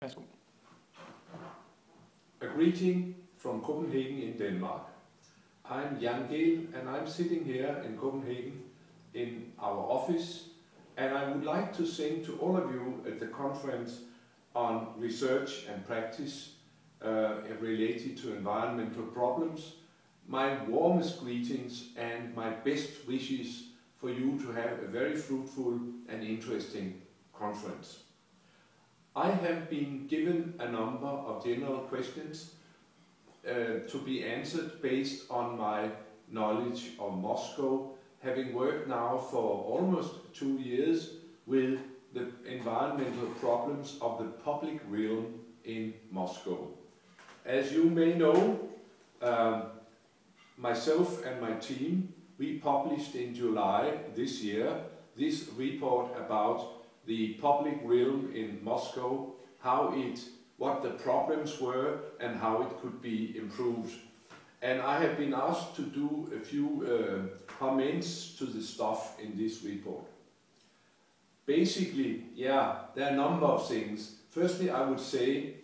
Værsgo. A greeting from Copenhagen in Denmark. I'm Jan Gehl and I'm sitting here in Copenhagen in our office, and I would like to sing to all of you at the conference on research and practice related to environmental problems my warmest greetings and my best wishes for you to have a very fruitful and interesting conference. I have been given a number of general questions to be answered based on my knowledge of Moscow, having worked now for almost 2 years with the environmental problems of the public realm in Moscow. As you may know, myself and my team, we published in July this year this report about the public realm in Moscow, what the problems were and how it could be improved. And I have been asked to do a few comments to the stuff in this report. Basically, there are a number of things. Firstly, I would say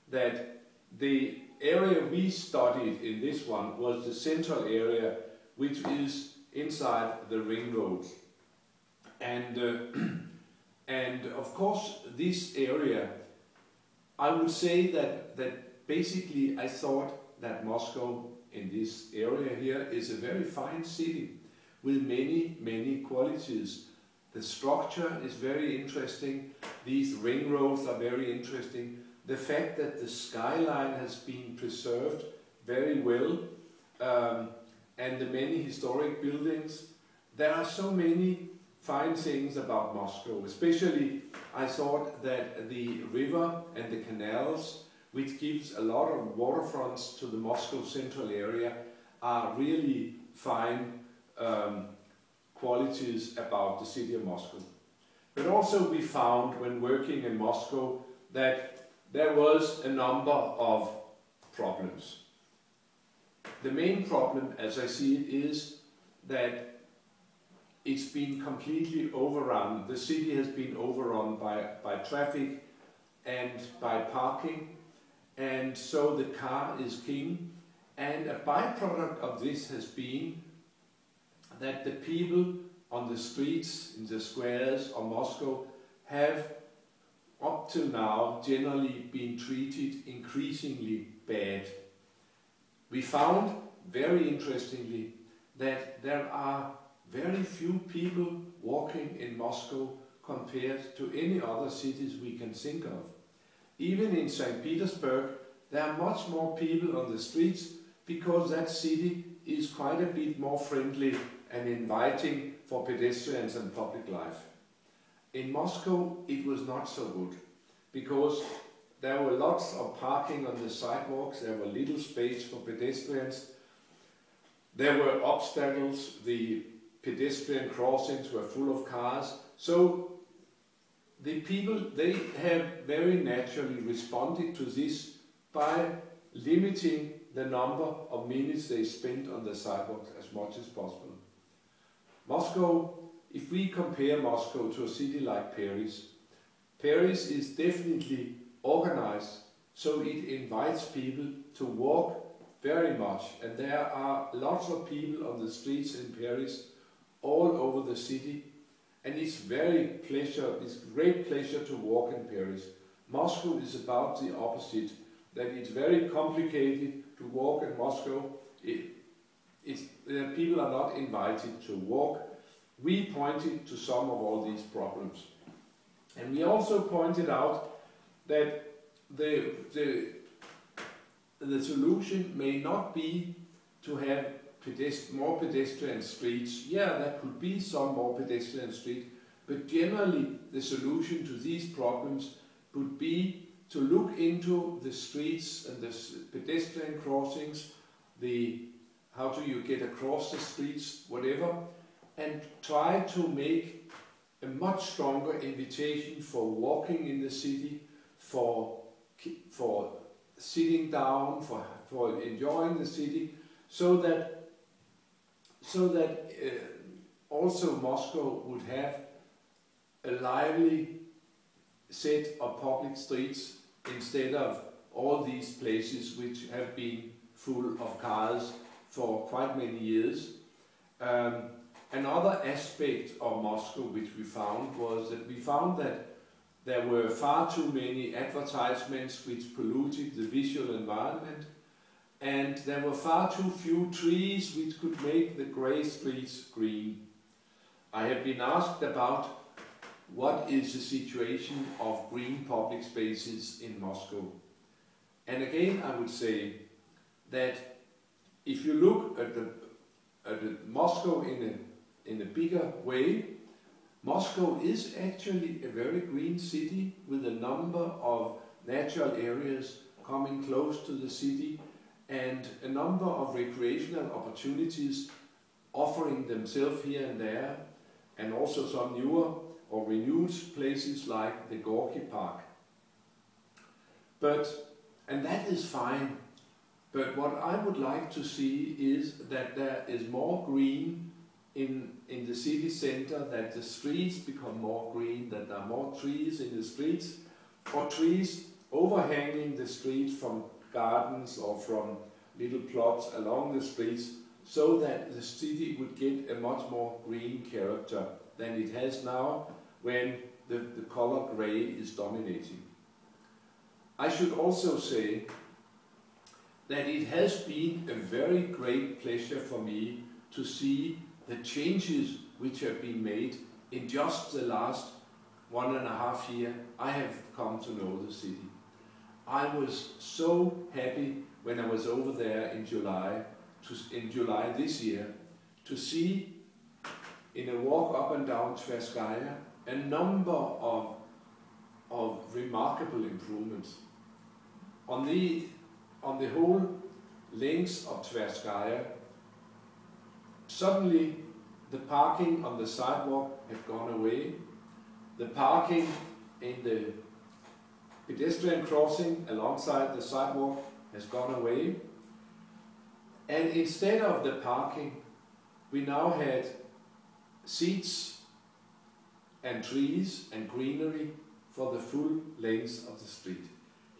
that the area we studied in this one was the central area, which is inside the ring road. And of course, this area, I would say that basically I thought that Moscow in this area here is a very fine city with many qualities. The structure is very interesting. These ring roads are very interesting. The fact that the skyline has been preserved very well, and the many historic buildings. There are so many fine things about Moscow. Especially, I thought that the river and the canals, which gives a lot of waterfronts to the Moscow central area, are really fine qualities about the city of Moscow. But also we found when working in Moscow that there was a number of problems. The main problem, as I see it, is that it's been completely overrun. The city has been overrun by traffic and by parking, and so the car is king. And a byproduct of this has been that the people on the streets, in the squares of Moscow, have up till now generally been treated increasingly bad. We found, very interestingly, that there are very few people walking in Moscow compared to any other cities we can think of. Even in St. Petersburg, there are much more people on the streets because that city is quite a bit more friendly and inviting for pedestrians and public life. In Moscow, it was not so good because there were lots of parking on the sidewalks, there were little space for pedestrians, there were obstacles, the pedestrian crossings were full of cars. So the people, they have very naturally responded to this by limiting the number of minutes they spent on the sidewalks as much as possible. Moscow, if we compare Moscow to a city like Paris, Paris is definitely organized so it invites people to walk very much, and there are lots of people on the streets in Paris all over the city, and it's great pleasure to walk in Paris. Moscow is about the opposite, that it's very complicated to walk in Moscow. People are not invited to walk. We pointed to some of all these problems. And we also pointed out that the solution may not be to have more pedestrian streets. Yeah, there could be some more pedestrian streets, but generally the solution to these problems would be to look into the streets and the pedestrian crossings, how do you get across the streets, whatever, and try to make a much stronger invitation for walking in the city, for sitting down, for enjoying the city, so that also Moscow would have a lively set of public streets instead of all these places which have been full of cars for quite many years. Another aspect of Moscow which we found was that we found that there were far too many advertisements which polluted the visual environment, and there were far too few trees which could make the grey streets green. I have been asked about what is the situation of green public spaces in Moscow. And again, I would say that if you look at the Moscow in a bigger way, Moscow is actually a very green city with a number of natural areas coming close to the city and a number of recreational opportunities offering themselves here and there, and also some newer or renewed places like the Gorky Park. And that is fine, but what I would like to see is that there is more green in the city center, that the streets become more green, that there are more trees in the streets, or trees overhanging the streets from gardens or from little plots along the streets, so that the city would get a much more green character than it has now when the color grey is dominating. I should also say that it has been a very great pleasure for me to see the changes which have been made in just the last 1.5 years I have come to know the city. I was so happy when I was over there in July this year to see, in a walk up and down Tverskaya, a number of remarkable improvements. On the whole length of Tverskaya, suddenly the parking on the sidewalk had gone away. The parking in the pedestrian crossing alongside the sidewalk has gone away. And instead of the parking, we now had seats and trees and greenery for the full length of the street.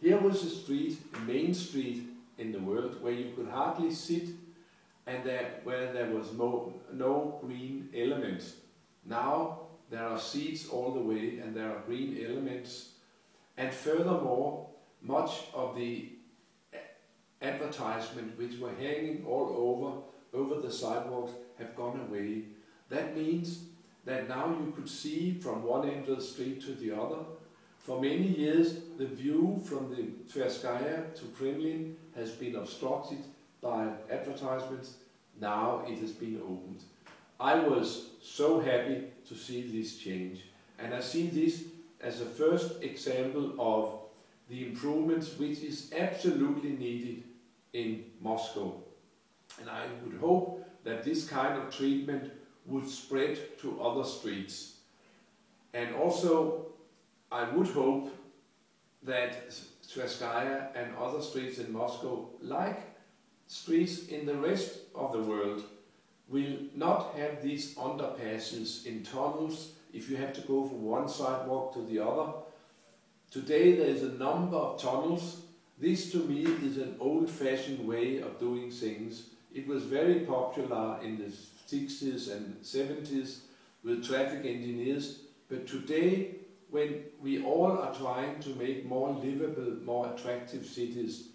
Here was a street, a main street in the world, where you could hardly sit and where there was no green elements. Now there are seats all the way and there are green elements. And furthermore, much of the advertisement which were hanging all over the sidewalks have gone away. That means that now you could see from one end of the street to the other. For many years, the view from the Tverskaya to Kremlin has been obstructed by advertisements. Now it has been opened. I was so happy to see this change, and I see this as a first example of the improvements which is absolutely needed in Moscow. And I would hope that this kind of treatment would spread to other streets. And also, I would hope that Tverskaya and other streets in Moscow, like streets in the rest of the world, will not have these underpasses in tunnels if you have to go from one sidewalk to the other. Today there is a number of tunnels. This to me is an old-fashioned way of doing things. It was very popular in the 60s and 70s with traffic engineers, but today, when we all are trying to make more livable, more attractive cities,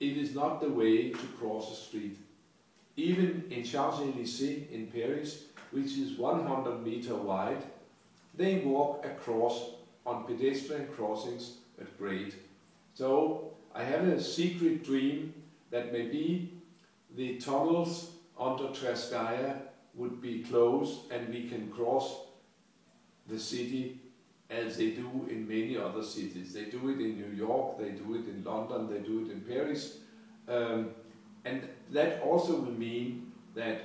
it is not the way to cross a street. Even in Champs-Élysées in Paris, which is 100 meters wide, they walk across on pedestrian crossings at grade. So I have a secret dream that maybe the tunnels under Tverskaya would be closed and we can cross the city as they do in many other cities. They do it in New York, they do it in London, they do it in Paris. And that also will mean that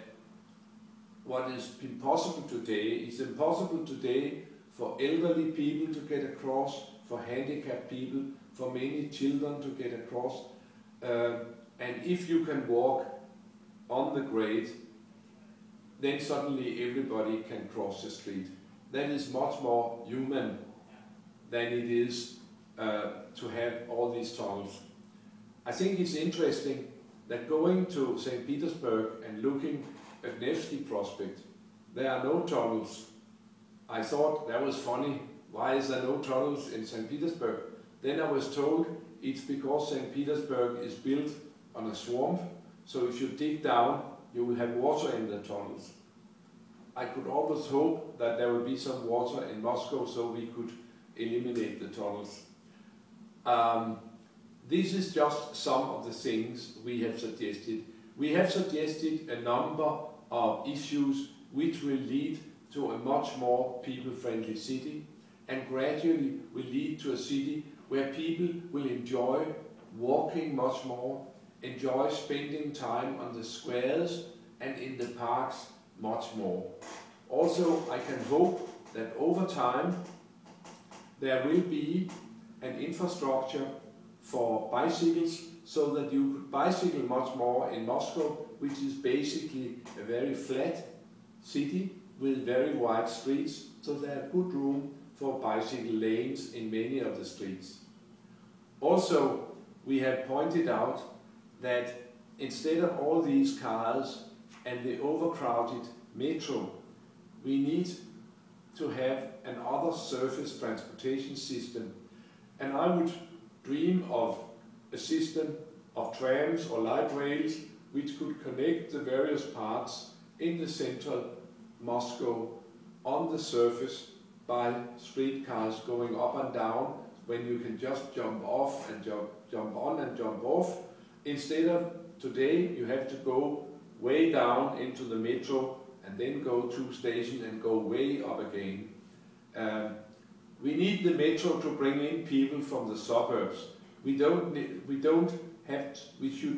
what is impossible today is impossible today for elderly people to get across, for handicapped people, for many children to get across. And if you can walk on the grade, then suddenly everybody can cross the street. That is much more human than it is to have all these tunnels. I think it's interesting that going to St. Petersburg and looking at Nevsky Prospect, there are no tunnels. I thought that was funny. Why is there no tunnels in St. Petersburg? Then I was told it's because St. Petersburg is built on a swamp, so if you dig down, you will have water in the tunnels. I could always hope that there would be some water in Moscow so we could eliminate the tunnels. This is just some of the things we have suggested. We have suggested a number of issues which will lead to a much more people-friendly city and gradually will lead to a city where people will enjoy walking much more, enjoy spending time on the squares and in the parks much more. Also, I can hope that over time there will be an infrastructure for bicycles so that you could bicycle much more in Moscow, which is basically a very flat city with very wide streets, so there are good room for bicycle lanes in many of the streets. Also, we have pointed out that instead of all these cars and the overcrowded metro, we need to have another surface transportation system. And I would dream of a system of trams or light rails which could connect the various parts in the central Moscow on the surface by streetcars going up and down, when you can just jump off and jump on and jump off. Instead of today, you have to go way down into the metro and then go to station and go way up again. We need the metro to bring in people from the suburbs. We should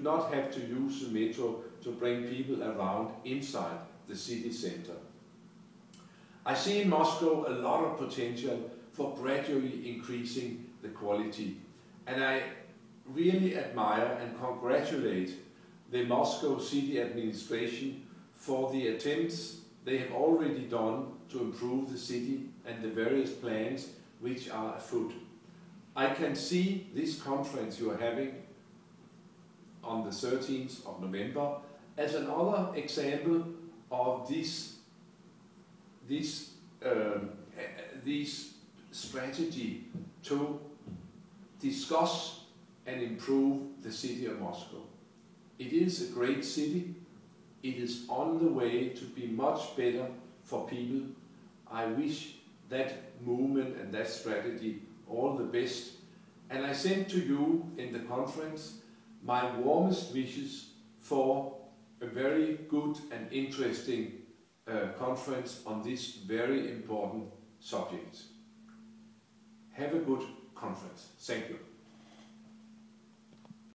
not have to use the metro to bring people around inside the city center. I see in Moscow a lot of potential for gradually increasing the quality, and I really admire and congratulate the Moscow city administration for the attempts they have already done to improve the city and the various plans which are afoot. I can see this conference you are having on the 13th of November as another example of this strategy to discuss and improve the city of Moscow. It is a great city. It is on the way to be much better for people. I wish that movement and that strategy all the best. And I send to you in the conference my warmest wishes for a very good and interesting conference on this very important subject. Have a good conference. Thank you.